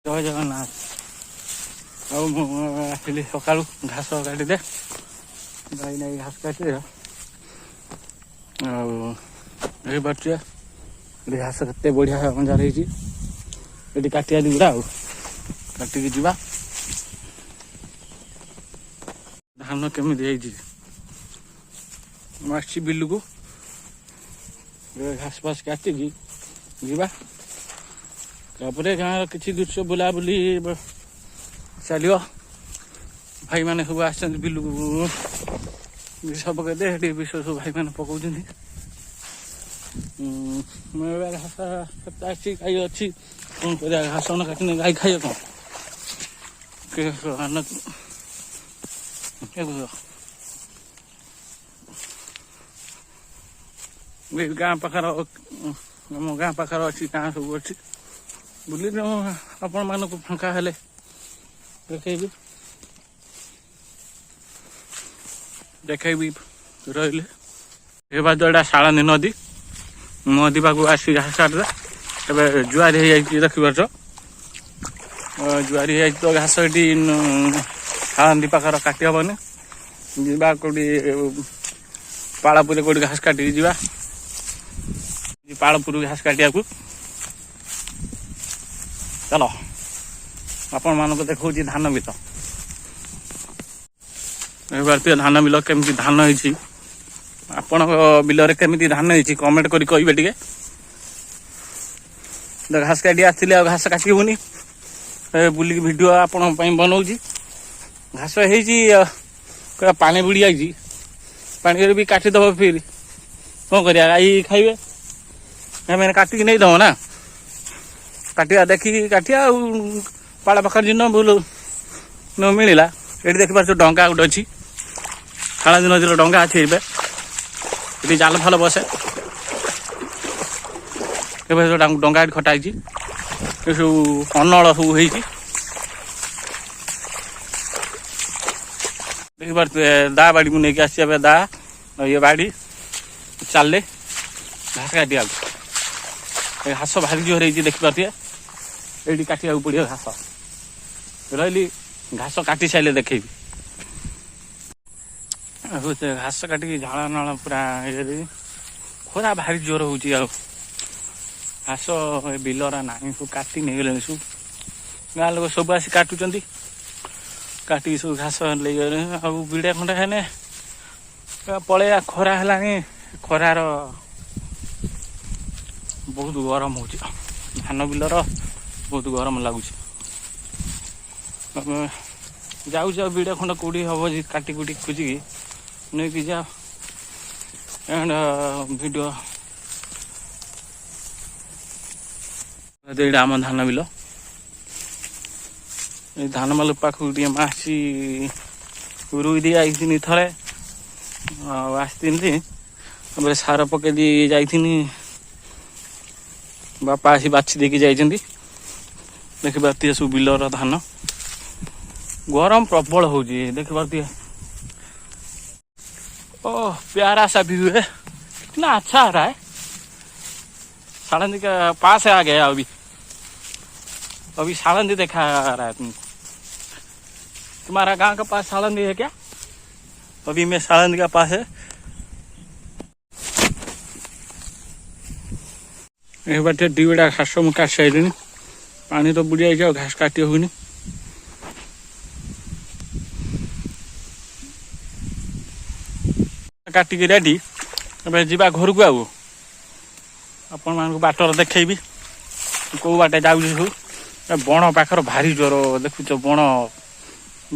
ଜୟ ଜଗନ୍ନାଥ। ଆଉ ମୁଁ ଆସିଲି ସକାଳୁ ଘାସ କାଟିଦେ ଗାଈ ନାଇ ଘାସ କାଟିଦେ ଆଉ ହେଇପାରୁଛି ଏଠି ଘାସ କେତେ ବଢ଼ିଆ ମଞ୍ଜାର ହେଇଛି। ଏଠି କାଟିବା ଦିଗୁଡ଼ା ଆଉ କାଟିକି ଯିବା। ଧାନ କେମିତି ହେଇଛି ମୁଁ ଆସିଛି ବିଲକୁ ଘାସ ଫାସ କାଟିକି ଯିବା। ତାପରେ ଗାଁର କିଛି ଦୃଶ୍ୟ ବୁଲାବୁଲି ଚାଲିବ। ଭାଇମାନେ ସବୁ ଆସିଛନ୍ତି ବିଲକୁ ବିଷ ପକେଇଦେ ସେଠି ବିଷ ସବୁ ଭାଇମାନେ ପକଉଛନ୍ତି। ମୁଁ ଏବେ ଘାସ ଆସିଛି ଗାଈ ଅଛି କ'ଣ କରିବା ଘାସ ନ କାଟିଲେ ଗାଈ ଖାଇବ କ'ଣ ଗାଁ ପାଖର ଆମ ଗାଁ ପାଖରେ ଅଛି ଗାଁ ସବୁ ଅଛି ବୁଲିଲେ ଆପଣମାନଙ୍କୁ ଫାଙ୍କା ହେଲେ ଦେଖେଇବି ରହିଲେ। ଏ ବାଦ ଏଇଟା ଶାଳନ୍ଦୀ ନଦୀ ପାଖକୁ ଆସି ଘାସ କାଟିଲେ ଏବେ ଜୁଆରି ହେଇଯାଇଛି ଦେଖିପାରୁଛ। ଜୁଆରି ହେଇଯାଇଛି ତ ଘାସ ଏଠି ଶାଳନ୍ଦୀ ପାଖର କାଟି ହବନି। ଯିବା କୋଉଠି ପାଳପୁରରେ କୋଉଠି ଘାସ କାଟିକି ଯିବା ପାଳପୁର ଘାସ କାଟିବାକୁ ଚାଲ ଆପଣମାନଙ୍କୁ ଦେଖାଉଛି ଧାନ ବିଲ। ଭାରତୀୟ ଧାନ ବିଲ କେମିତି ଧାନ ହେଇଛି ଆପଣଙ୍କ ବିଲରେ କେମିତି ଧାନ ହେଇଛି କମେଣ୍ଟ କରି କହିବେ ଟିକେ। ଘାସ କାଟି ଆସିଥିଲେ ଆଉ ଘାସ କାଟି ହଉନି ବୁଲିକି ଭିଡ଼ିଓ ଆପଣଙ୍କ ପାଇଁ ବନଉଛି। ଘାସ ହେଇଛି ପାଣି ବୁଡ଼ି ଯାଇଛି ପାଣିରେ ବି କାଟିଦେବ ଫିର କ'ଣ କରିବା ଗାଈ ଖାଇବେ ଏମାନେ କାଟିକି ନେଇଦେବ ନା। କାଟିବା ଦେଖିକି କାଟିବା ଆଉ ପାଳ ପାଖରେ ଦିନ ଭୁଲ ମିଳିଲା। ଏଠି ଦେଖିପାରୁଛ ଡଙ୍ଗା ଗୋଟେ ଅଛି ଶାଳନ୍ଦୀ ନଦୀର ଡଙ୍ଗା ଅଛି। ଏବେ ଏଠି ଜାଲ ଫାଲ ବସେ ଏବେ ଡଙ୍ଗା ଏଠି ଖଟା ହେଇଛି ଏସବୁ ଅନଳ ସବୁ ହେଇଛି ଦେଖିପାରୁଥିବେ। ଦା ବାଡ଼ିକୁ ନେଇକି ଆସିଛି ଏବେ ଦା ଇଏ ବାଡ଼ି ଚାଲିଲେ ଘାସ କାଟିବାକୁ ଘାସ ଭାରି ଜୋର ହେଇଛି ଦେଖିପାରୁଥିବେ। ଏଇଠି କାଟିବାକୁ ପଡ଼ିବ ଘାସ ରହିଲି ଘାସ କାଟି ସାରିଲେ ଦେଖେଇବି। ଘାସ କାଟିକି ଝାଳ ନାଳ ପୁରା ଇଏ ଖରା ଭାରି ଜୋର ହଉଛି। ଆଉ ଘାସ ଏ ବିଲର ନାହିଁ ସବୁ କାଟି ନେଇଗଲେଣି ସବୁ ଗାଁ ଲୋକ ସବୁ ଆସି କାଟୁଛନ୍ତି କାଟିକି ସବୁ ଘାସ ନେଇଗଲେଣି। ଆଉ ବିଡ଼ା ଖଣ୍ଡେ ହେଲେ ପଳେଇବା ଖରା ହେଲାଣି ଖରାର ବହୁତ ଗରମ ହଉଛି ଧାନ ବିଲର ବହୁତ ଗରମ ଲାଗୁଛି। ଯାଉଛି ଆଉ ବିଡ଼ା ଖଣ୍ଡ କୋଉଠି ହବ କାଟି କୁଟି ଖୋଜିକି ନେଇକି ଯାଅ ଏଣ୍ଡ ଭିଡ଼ିଓ। ଏଇଟା ଆମ ଧାନ ବିଲ ଏଇ ଧାନ ବିଲ ପାଖକୁ ଟିକେ ମାସି ରୁଇ ଦେଇ ଯାଇଥିନି ଥରେ ଆଉ ଆସିଥିଲି ତାପରେ ସାର ପକେଇ ଦେଇ ଯାଇଥିନି। ବାପା ଆସି ବାଛି ଦେଇକି ଯାଇଛନ୍ତି ଦେଖିପାରୁଥିବେ ସବୁ ବିଲର ଧାନ। गरम प्रबल हो देखिए ओह प्यारा सा व्यू है कितना अच्छा आ रहा है। सालंदी का पास है आ गया अभी सालंदी देखा रहा है तुमको। तुम्हारा गांव का पास सालंदी है क्या? अभी मैं सालंदी का पास है। ये बाटे डिबड़ा घास में काट सारे पानी तो बुढ़ी जाए घास काटी होनी। काटिक रेडी जा घर को आउ आपण मान बाटर देखी कौ बाटे जाऊ बण पाखर भारी जोर देखुच बण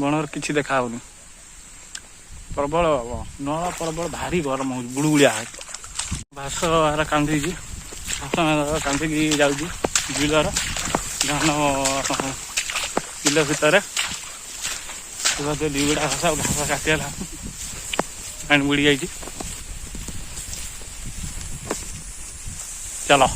बणर कि देखा प्रबल नल प्रबल भारी गरम हो बुड़बुड़िया घास कांदी घास कांदी जाऊँगी बिलर धान बिल भितर दुईटा घास घास काटिगला पानी बुड़ी जाइए। चलो।